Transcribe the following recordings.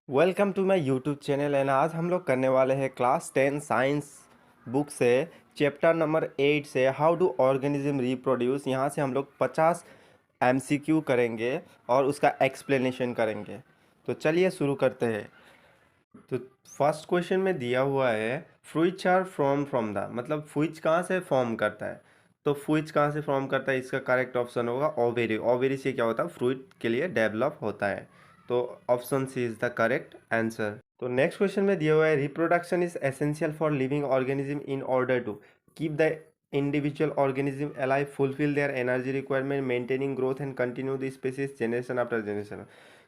Welcome to my YouTube channel and आज हम लोग करने वाले हैं क्लास 10 साइंस बुक से चैप्टर नंबर 8 से हाउ डू ऑर्गेनिज्म रिप्रोड्यूस। यहाँ से हम लोग 50 एमसीक्यू करेंगे और उसका एक्सप्लेनेशन करेंगे। तो चलिए शुरू करते हैं। तो फर्स्ट क्वेश्चन में दिया हुआ है फ्रूट्स आर फ्रॉम द, मतलब फ्रूट्स कहाँ से फॉर्म करता है। तो फ्रूट्स कहाँ से फॉर्म करता है, इसका करेक्ट ऑप्शन होगा ओवेरी। ओवेरी से क्या होता है, फ्रूट के लिए डेवलप होता है। तो option C is the correct answer. तो नेक्स्ट क्वेश्चन में दिया हुआ है reproduction is essential for living organism in order to keep the individual organism alive, fulfill their energy requirement, maintaining growth and continue the species generation after generation।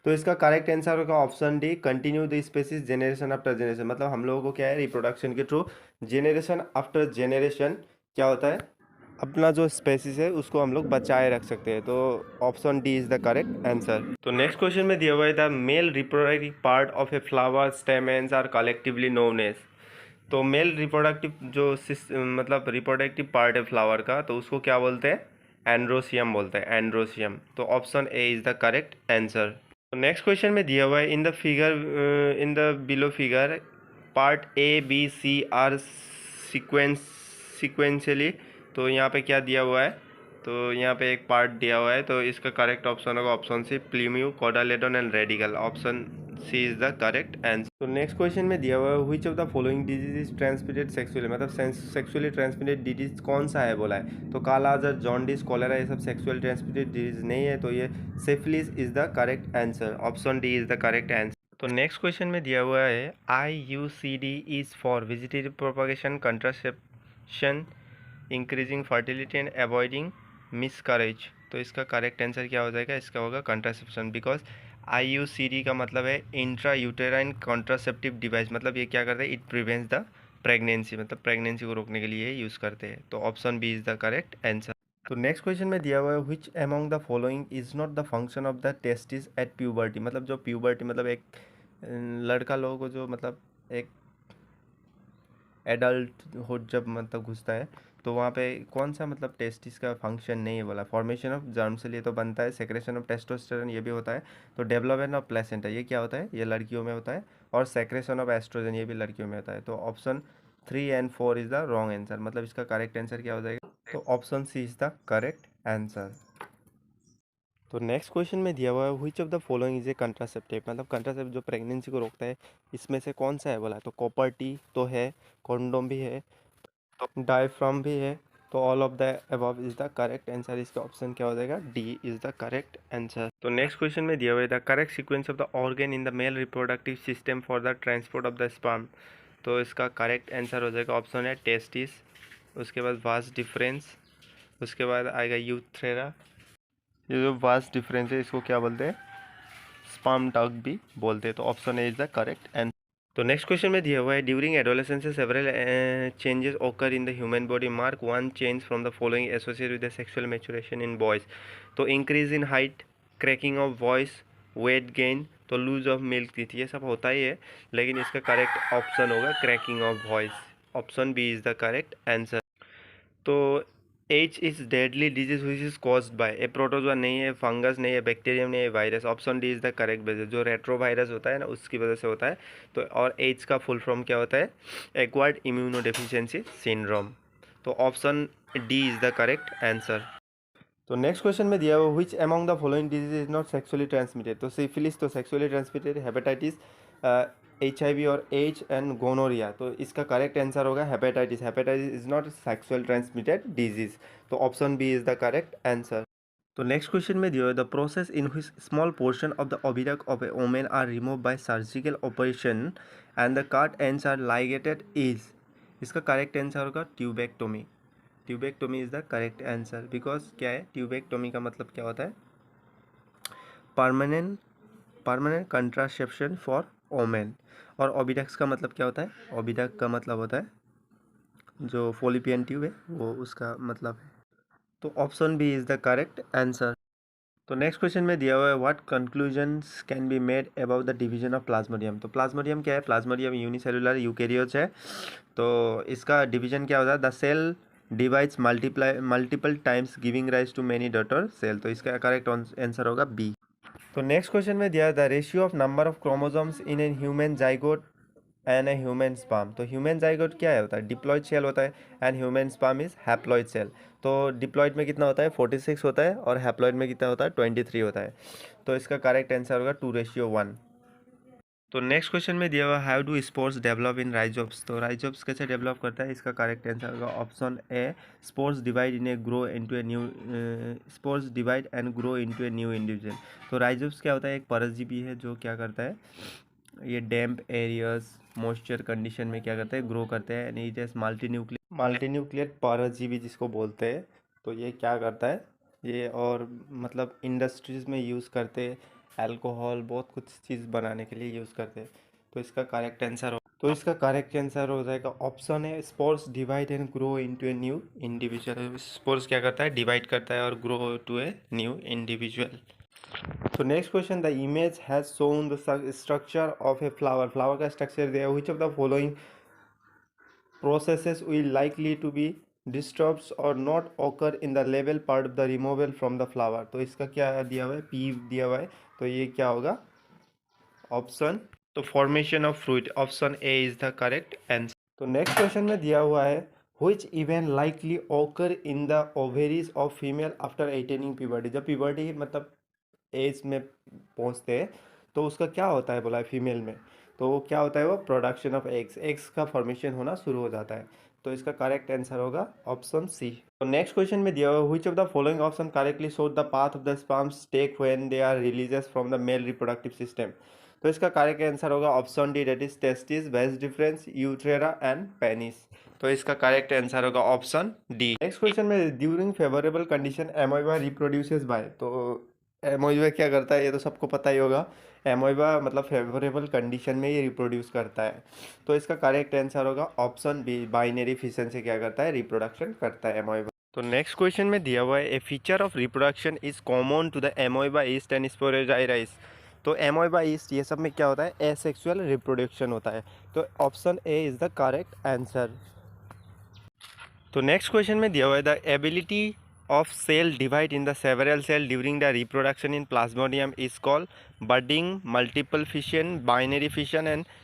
तो इसका correct answer होगा option D, continue the species generation after generation. मतलब हम लोगों को क्या है, reproduction के थ्रू जनरेशन आफ्टर जनरेशन क्या होता है, अपना जो स्पेसीज है उसको हम लोग बचाए रख सकते हैं। तो option D is the correct answer. तो नेक्स्ट क्वेश्चन में दिया हुआ है the male reproductive part of a flower stamens are collectively known as. तो मेल रिप्रोडक्टिव जो मतलब रिप्रोडक्टिव पार्ट है फ्लावर का, तो उसको क्या बोलते हैं, एंड्रोसियम बोलते हैं, एंड्रोसियम। तो option A is the correct answer. तो नेक्स्ट क्वेश्चन में दिया हुआ है in the figure, in the below figure part A B C are sequentially. तो यहाँ पे क्या दिया हुआ है, तो यहाँ पे एक पार्ट दिया हुआ है, तो इसका करेक्ट ऑप्शन होगा option C, plumule cotyledon and radicle. Option C is the correct answer. तो नेक्स्ट क्वेश्चन में दिया हुआ है which of the following disease is transmitted sexually, मतलब सेक्सुअली ट्रांसमिटेड डिजीज कौन सा है बोला है। तो काला आजार, जॉन्डिस, कॉलेरा, ये सब सेक्सुअली ट्रांसमिटेड डिजीज नहीं है। तो ये syphilis is the correct answer. Option D is the correct answer. तो नेक्स्ट क्वेश्चन में दिया हुआ है IUCD is for vegetative propagation, contraception, increasing fertility and avoiding miscarriage. तो इसका करेक्ट आंसर क्या हो जाएगा, इसका होगा कंट्रासेप्शन। बिकॉज IUCD का मतलब है इंट्रा यूटेराइन कॉन्ट्रासेप्टिव डिवाइस। मतलब ये क्या करता है, इट प्रिवेंट्स द प्रेगनेंसी, मतलब प्रेगनेंसी को रोकने के लिए यूज़ करते हैं। तो option B is the correct answer. तो नेक्स्ट क्वेश्चन में दिया हुआ है which among the following is not the function of the testis at puberty. मतलब जो प्यूबर्टी, मतलब एक लड़का लोगों को जो मतलब एक एडल्टहुड जब मतलब घुसता है, तो वहाँ पे कौन सा मतलब टेस्टिस का फंक्शन नहीं है बोला। फॉर्मेशन ऑफ जर्म से लिए तो बनता है, सेक्रेशन ऑफ टेस्टोस्टेरोन ये भी होता है। तो डेवलपमेंट ऑफ प्लेसेंटा ये क्या होता है, ये लड़कियों में होता है। और सेक्रेशन ऑफ एस्ट्रोजन ये भी लड़कियों में होता है। तो option 3 and 4 is the wrong answer. मतलब इसका करेक्ट आंसर क्या हो जाएगा, तो option C is the correct answer. तो नेक्स्ट क्वेश्चन में दिया हुआ है which of the following is a contraceptive, मतलब कंट्रासेप्टिव जो प्रेगनेंसी को रोकता है, इसमें से कौन सा है बोला। तो कॉपर टी तो है, कॉन्डोम भी है, डायफ्राम भी है। तो all of the above is the correct answer. इसका ऑप्शन क्या हो जाएगा, D is the correct answer. तो नेक्स्ट क्वेश्चन में दिया हुआ है the correct sequence of the organ in the male reproductive system for the transport of the sperm. तो इसका करेक्ट आंसर हो जाएगा ऑप्शन है टेस्टिस, उसके बाद वास डिफरेंस, उसके बाद आएगा यूथ्रेरा। ये जो वास डिफरेंस है इसको क्या बोलते हैं, स्पर्म डग भी बोलते हैं। तो option A is the correct answer. तो नेक्स्ट क्वेश्चन में दिया हुआ है during adolescence several changes occur in the human body, mark one change from the following associated with the sexual maturation in boys. तो increase in height, cracking of voice, weight gain, तो loose of milk teeth, ये सब होता ही है। लेकिन इसका correct option होगा cracking of voice. Option B is the correct answer. तो H is deadly disease which is caused by a protozoa नहीं है, फंगस नहीं है, बैक्टीरियम नहीं है, virus. Option D is the correct basis, जो रेट्रो वायरस होता है ना उसकी वजह से होता है। तो और एच का फुल फॉर्म क्या होता है, एक्वायर्ड इम्यूनो डेफिशिएंसी सिंड्रोम। तो option D is the correct answer. तो नेक्स्ट क्वेश्चन में दिया हुआ which among the following disease is not sexually transmitted. तो सिफिलिस तो सेक्सुअली ट्रांसमिटेड, हेपेटाइटिस, HIV और एच एंड गोनोरिया। तो इसका करेक्ट आंसर होगा hepatitis. Hepatitis is not sexual transmitted disease. तो option B is the correct answer. तो next question में दिया हुआ the process in which small portion of the oviduct of a women are remove by surgical operation and the cut ends are ligated is. इसका correct answer होगा tubectomy. Tubectomy is the correct answer. Because क्या है, tubectomy का मतलब क्या होता है, permanent permanent contraception for women. और ओविडक्स का मतलब क्या होता है, ओविडक्ट का मतलब होता है जो फोलिपियन ट्यूब है वो उसका मतलब है। तो option B is the correct answer. तो नेक्स्ट क्वेश्चन में दिया हुआ है what conclusions can be made about the division of plasmodium. तो प्लाज्मोडियम क्या है, प्लाज्मोडियम यूनिसेलुलर यूकेरियोट्स है। तो इसका डिवीजन क्या होता है, the cell divides multiple times giving rise to many daughter cell. तो इसका करेक्ट आंसर होगा बी। तो नेक्स्ट क्वेश्चन में दिया the ratio of number of chromosomes in a human zygote and a human sperm. तो ह्यूमन जाइगोट क्या है होता है, डिप्लॉयड सेल होता है, and human sperm is haploid cell. तो डिप्लॉयड में कितना होता है 46 होता है, और हैप्लॉयड में कितना होता है 23 होता है। तो इसका करेक्ट आंसर होगा 2:1। तो नेक्स्ट क्वेश्चन में दिया हुआ how do spores develop in rhizopus. तो राइजोप्स कैसे डेवलप करता है, इसका करेक्ट आंसर होगा option A, spores divide in a grow into a new, spores divide and grow into a new individual. तो राइजोप्स क्या होता है, एक परजीवी है जो क्या करता है, ये डैम्प एरियाज मॉइस्चर कंडीशन में क्या करते हैं, ग्रो करते हैं। एंड इट इज मल्टीन्यूक्लियर परजीवी जिसको बोलते हैं। तो ये क्या करता है, ये और मतलब इंडस्ट्रीज में यूज़ करते हैं, अल्कोहल बहुत कुछ चीज़ बनाने के लिए यूज़ करते हैं। तो इसका करेक्ट आंसर हो जाएगा ऑप्शन है, spores divide and grow into a new individual. Spores क्या करता है, डिवाइड करता है और grow to a new individual. तो next question, the image has shown the structure of a flower. Flower का स्ट्रक्चर दिया है, which of the following processes will likely to be disturbed or not occur in the level part of the removal from the flower। तो इसका क्या दिया हुआ है, पी दिया हुआ है। तो ये क्या होगा ऑप्शन, तो formation of fruit, option A is the correct answer. तो नेक्स्ट क्वेश्चन में दिया हुआ है which event likely occur in the ovaries of female after attaining puberty। जब puberty मतलब एज में पहुंचते हैं तो उसका क्या होता है बोला है फीमेल में, तो वो क्या होता है, वो प्रोडक्शन ऑफ एग्स, एग्स का फॉर्मेशन होना शुरू हो जाता है। तो इसका करेक्ट आंसर होगा ऑप्शन सी। तो नेक्स्ट क्वेश्चन में दिया हुआ which of the following option correctly show the path of the sperms take when they are releases from the male reproductive system. तो इसका करेक्ट आंसर होगा option D, that is testis, vas deferens, urethra and penis. तो इसका correct answer होगा option D. Next question में during favourable condition amoeba reproduces by. तो amoeba क्या करता है, ये तो सबको पता ही होगा। एमोइबा मतलब फेवरेबल कंडीशन में ये रिप्रोड्यूस करता है। तो इसका करेक्ट आंसर होगा ऑप्शन बी, बाइनरी फिशन से क्या करता है, रिप्रोडक्शन करता है एमोइबा। तो नेक्स्ट क्वेश्चन में दिया हुआ है a feature of reproduction is common to the amoeba yeast and spirogyra. तो एमोइबा ईस्ट ये सब में क्या होता है, एसेक्सुअल रिप्रोडक्शन होता है। तो option A is the correct answer. तो नेक्स्ट क्वेश्चन में दिया हुआ है the ability of cell divide in the several cell during the reproduction in plasmodium is called budding, multiple fission, binary fission and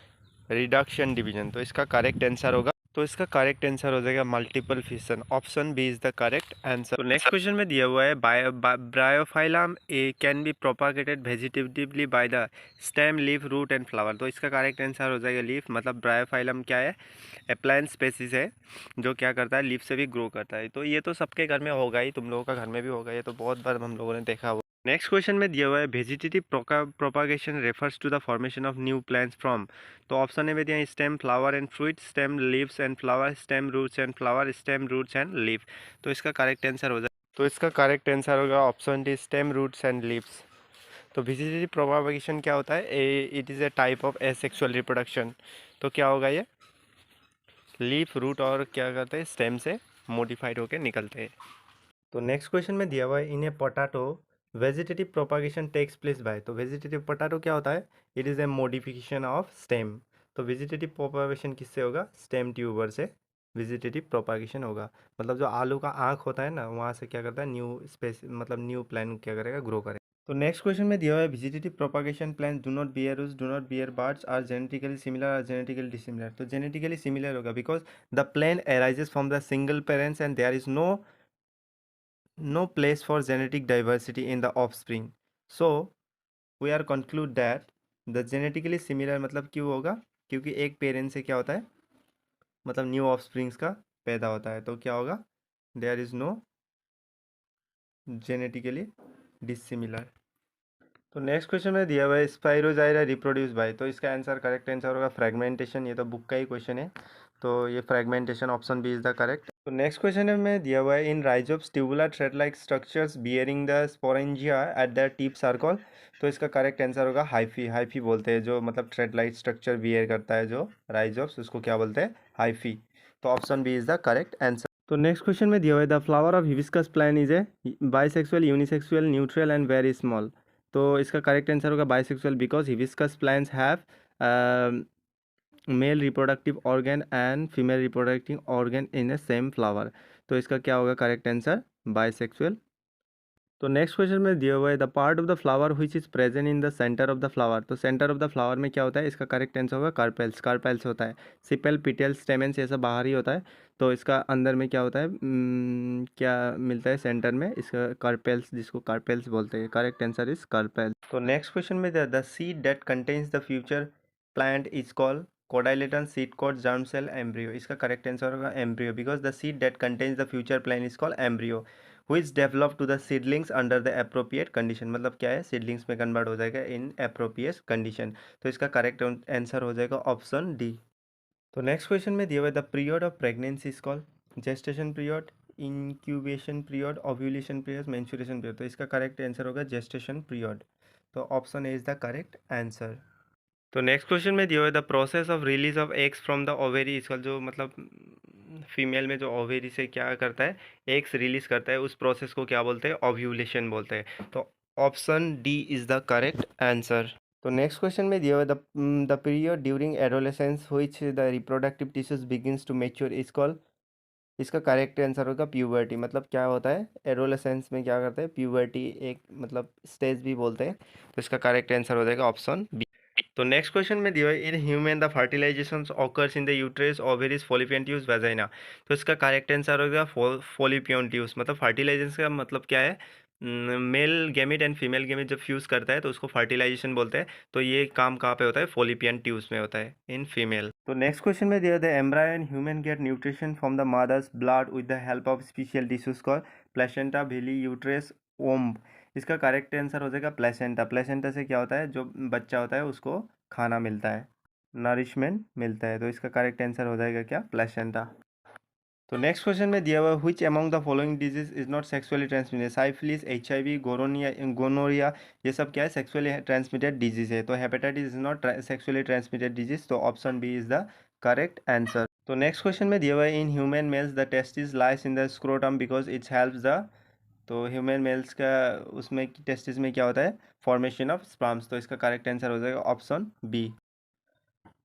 reduction division। तो इसका correct answer होगा, तो इसका करेक्ट आंसर हो जाएगा multiple fission, option B is the correct answer. तो next question में दिया हुआ है bryophyllum a can be propagated vegetatively by the stem, leaf, root and flower. तो इसका करेक्ट आंसर हो जाएगा लीफ। मतलब ब्रायोफाइलम क्या है, ए प्लांट स्पेसीज है जो क्या करता है, लीफ से भी ग्रो करता है। तो ये तो सबके घर में होगा ही, तुम लोगों का घर में भी होगा, ये तो बहुत बार हम लोगों ने देखा हुआ। नेक्स्ट क्वेश्चन में दिया हुआ है vegetative propagation refers to the formation of new plants from. तो ऑप्शन में दिया stem, flower and fruit, stem, leaves and flower, stem, roots and flower, stem, roots and leaf. तो इसका करेक्ट आंसर हो जाए, तो इसका करेक्ट आंसर होगा option D, stem, roots and leaves. तो वेजिटेटिव प्रोपागेशन क्या होता है, it is a type of asexual reproduction. तो क्या होगा ये, लीफ, रूट और क्या करते हैं, स्टेम से मॉडिफाइड होकर निकलते हैं। तो नेक्स्ट क्वेश्चन में दिया हुआ है in a potato vegetative propagation takes place by. तो वेजिटेटिव पोटैटो क्या होता है, it is a modification of stem. तो वेजिटेटिव प्रोपागेशन किससे होगा, स्टेम ट्यूबर से वेजिटेटिव प्रोपागेशन होगा। मतलब जो आलू का आँख होता है ना, वहाँ से क्या करता है, न्यू स्पेस मतलब न्यू प्लांट क्या करेगा, ग्रो करेगा। तो नेक्स्ट क्वेश्चन में दिया हुआ है vegetative propagation plants do not bear roots, do not bear birds, are genetically similar, are genetically dissimilar. तो जेनेटिकली सिमिलर होगा because the plant arises from the single parents and there is no place for genetic diversity in the offspring, so we are conclude that the genetically similar मतलब क्यों होगा, क्योंकि एक parent से क्या होता है, मतलब न्यू ऑफस्प्रिंग्स का पैदा होता है। तो क्या होगा, there is no genetically dissimilar. तो नेक्स्ट क्वेश्चन में दिया हुआ है स्पाइरोजाइरा रिप्रोड्यूस बाय। तो इसका आंसर करेक्ट आंसर होगा फ्रेगमेंटेशन। ये तो बुक का ही क्वेश्चन है, तो ये fragmentation option B is the correct. तो नेक्स्ट क्वेश्चन में दिया हुआ है in rhizopus tubular thread like structures bearing the sporangia at the tip circle. तो इसका करेक्ट आंसर होगा हाइफी। हाइफी बोलते हैं जो मतलब थ्रेड लाइक स्ट्रक्चर बियर करता है जो राइजोप्स, उसको क्या बोलते हैं, हाइफी। तो option B is the correct answer. तो नेक्स्ट क्वेश्चन में दिया हुआ है the flower of hibiscus plant is a bisexual, unisexual, neutral and very small. तो इसका करेक्ट आंसर होगा bisexual because hibiscus plants have male reproductive organ and female reproductive organ in a same flower. तो इसका क्या होगा correct answer, bisexual. तो next question में दिया हुआ है the part of the flower which is present in the centre of the flower. तो सेंटर ऑफ द फ्लावर में क्या होता है, इसका करेक्ट आंसर होगा कार्पेल्स। कार्पेल्स होता है, सिपल पिटेल स्टेमेंस ये सब बाहर ही होता है, तो इसका अंदर में क्या होता है, क्या मिलता है सेंटर में, इसका कार्पेल्स, जिसको कार्पेल्स बोलते हैं। Correct answer is carpels. तो नेक्स्ट क्वेश्चन में the seed that contains the future plant is called cotyledon, seed coat, germ cell, embryo. इसका करेक्ट आंसर होगा embryo, because the seed that contains the future plant is called embryo which develop to the seedlings under the appropriate condition। मतलब क्या है, seedlings में convert हो जाएगा इन appropriate condition। तो इसका करेक्ट आंसर हो जाएगा ऑप्शन डी। तो नेक्स्ट क्वेश्चन में दिया हुआ है the period of pregnancy is called gestation period, incubation period, ovulation period, menstruation period. तो इसका करेक्ट आंसर होगा जेस्टेशन पीरियड। तो option A is the correct answer. तो नेक्स्ट क्वेश्चन में दिया हुआ है the process of release of eggs from the ovary. इसका जो मतलब फीमेल में जो ओवेरी से क्या करता है, एग्स रिलीज करता है, उस प्रोसेस को क्या बोलते हैं, ओव्यूलेशन बोलते हैं। तो option D is the correct answer. तो नेक्स्ट क्वेश्चन में दिया हुआ है the period during adolescence which the reproductive tissues begins to mature is called. इसका करेक्ट आंसर होगा प्यूबर्टी। मतलब क्या होता है, एडोलेसेंस में क्या करते हैं, प्यूबर्टी एक मतलब स्टेज भी बोलते हैं। तो इसका करेक्ट आंसर हो जाएगा ऑप्शन बी। तो नेक्स्ट क्वेश्चन में दिया है in human the fertilisation occurs in the uterus, ovaries, fallopian tubes, vagina. तो इसका करेक्ट आंसर होगा फॉलिपियन ट्यूब्स। मतलब फर्टिलाइजेशन का मतलब क्या है, male gamete and female gamete जब फ्यूज़ करता है तो उसको फर्टिलाइजेशन बोलते हैं। तो ये काम कहाँ पे होता है, फॉलिपियन ट्यूब्स में होता है इन फीमेल। तो नेक्स्ट क्वेश्चन में दिया the embryo and human get nutrition from the mother's blood with the help of special tissues called placenta, villi, uterus, womb. इसका करेक्ट आंसर हो जाएगा प्लेसेंटा। प्लेसेंटा से क्या होता है, जो बच्चा होता है उसको खाना मिलता है, नरिशमेंट मिलता है। तो इसका करेक्ट आंसर हो जाएगा क्या, प्लेसेंटा। तो नेक्स्ट क्वेश्चन में दिया हुआ है which among the following disease is not sexually transmitted. Syphilis, HIV, gonorrhoea ये सब क्या है, सेक्सुअली ट्रांसमिटेड डिजीज है। तो hepatitis is not sexually transmitted disease. तो option B is the correct answer. तो नेक्स्ट क्वेश्चन में दिया हुआ है in human males the testis lies in the scrotum because its helps the. तो ह्यूमन मेल्स का उसमें टेस्टिस में क्या होता है, फॉर्मेशन ऑफ स्पर्म्स। तो इसका करेक्ट आंसर हो जाएगा ऑप्शन बी।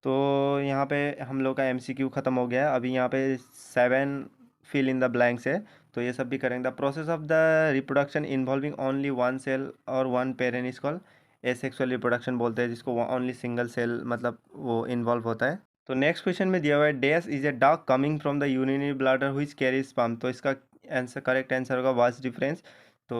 तो यहाँ पे हम लोग का MCQ ख़त्म हो गया है। अभी यहाँ पे 7 फिल इन द ब्लैंक्स है, तो ये सब भी करेंगे। The process of the reproduction involving only one cell और one parent is called asexual reproduction बोलते हैं, जिसको ओनली सिंगल सेल मतलब वो इन्वॉल्व होता है। तो नेक्स्ट क्वेश्चन में दिया हुआ है dash is a dog coming from the urinary bladder which carries sperm. तो इसका आंसर करेक्ट आंसर होगा वास डिफरेंस। तो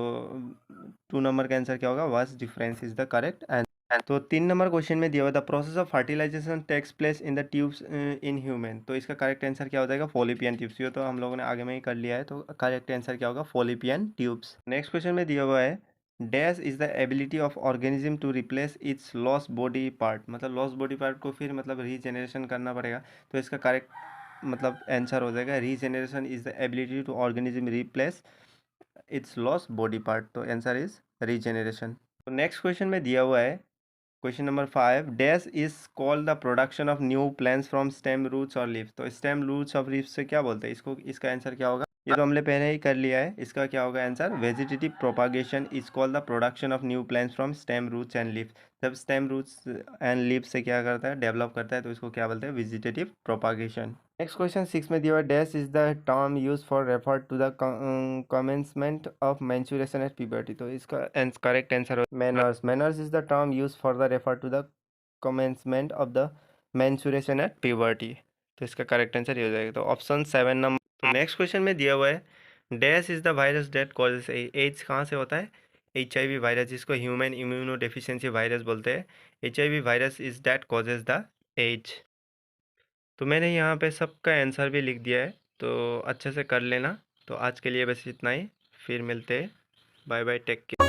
2 नंबर का आंसर क्या होगा, vas deferens is the correct answer. तो 3 नंबर क्वेश्चन में दिया हुआ the process of fertilisation takes place in the tubes in human. तो इसका करेक्ट आंसर क्या हो जाएगा, फॉलिपियन ट्यूब्स। ये तो हम लोगों ने आगे में ही कर लिया है, तो करेक्ट आंसर क्या होगा, फॉलिपियन ट्यूब्स। नेक्स्ट क्वेश्चन में दिया हुआ है dash is the ability of organism to replace its loss body part. मतलब लॉस बॉडी पार्ट को फिर मतलब रीजेनरेशन करना पड़ेगा। तो इसका करेक्ट मतलब आंसर हो जाएगा regeneration is the ability to organism replace its loss body part. तो आंसर इज रीजेनरेशन। तो नेक्स्ट क्वेश्चन में दिया हुआ है question number 5 dash is called the production of new plants from stem roots और लीव्स। तो स्टेम रूट्स ऑफ लीव्स से क्या बोलते हैं इसको, इसका आंसर क्या होगा, ये तो हमने पहले ही कर लिया है। इसका क्या होगा answer, vegetative propagation is called the production of new plants from stem roots and leaves. जब स्टेम रूट्स एंड लीव्स से क्या करता है, डेवलप करता है, तो इसको क्या बोलते हैं, वेजिटेटिव प्रोपागेशन। नेक्स्ट क्वेश्चन 6 में दिया हुआ dash is the term use for refer to the commencement of menstruation at puberty. तो इसका करेक्ट आंसर हो menarche. Menarche is the term use for the refer to the commencement of the menstruation at puberty. तो इसका correct answer ये हो जाएगा। तो option 7 number. तो नेक्स्ट क्वेश्चन में दिया हुआ है dash is the virus that causes AIDS. कहाँ से होता है, HIV वायरस, जिसको ह्यूमन इम्यूनो डेफिशिएंसी वायरस बोलते हैं। HIV virus is that causes the AIDS. तो मैंने यहाँ पे सबका आंसर भी लिख दिया है, तो अच्छे से कर लेना। तो आज के लिए बस इतना ही, फिर मिलते हैं। Bye bye, take care.